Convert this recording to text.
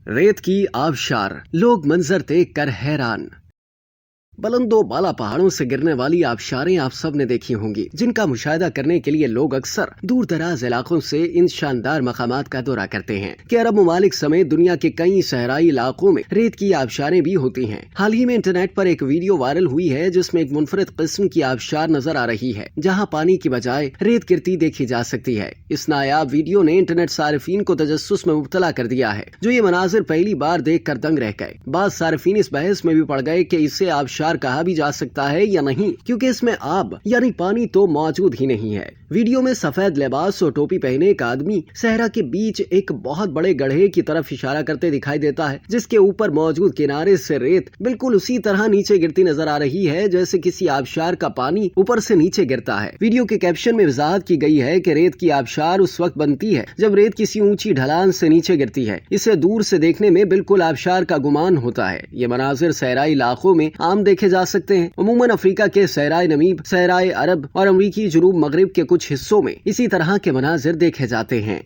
रेत की आबशार, लोग मंजर देख कर हैरान। बुलंदो बाला पहाड़ों से गिरने वाली आबशारें आप सब ने देखी होंगी, जिनका मुशाहिदा करने के लिए लोग अक्सर दूर दराज इलाकों से इन शानदार मकामात का दौरा करते हैं कि अरब ममालिक समेत दुनिया के कई सहराई इलाकों में रेत की आबशारें भी होती हैं। हाल ही में इंटरनेट पर एक वीडियो वायरल हुई है जिसमें एक मुनफरिद किस्म की आबशार नजर आ रही है, जहां पानी की बजाय रेत गिरती देखी जा सकती है। इस नायाब वीडियो ने इंटरनेट सारिफीन को तजस्सुस में मुब्तला कर दिया है, जो ये मनाजिर पहली बार देख कर दंग रह गए। बाद सारिफीन इस बहस में भी पड़ गए कि इसे आबशार कहा भी जा सकता है या नहीं, क्योंकि इसमें आब यानी पानी तो मौजूद ही नहीं है। वीडियो में सफेद लिबास और टोपी पहने एक आदमी सहरा के बीच एक बहुत बड़े गड्ढे की तरफ इशारा करते दिखाई देता है, जिसके ऊपर मौजूद किनारे से रेत बिल्कुल उसी तरह नीचे गिरती नजर आ रही है जैसे किसी आबशार का पानी ऊपर से नीचे गिरता है। वीडियो के कैप्शन में वजाहत की गई है कि रेत की आबशार उस वक्त बनती है जब रेत किसी ऊंची ढलान से नीचे गिरती है। इसे दूर से देखने में बिल्कुल आबशार का गुमान होता है। ये मनाजिर सहराई इलाकों में आम देखे जा सकते हैं। अमूमन अफ्रीका के सहराए नमीब, सहराए अरब और अमरीकी जुनूब मगरिब के कुछ हिस्सों में इसी तरह के मनाजिर देखे जाते हैं।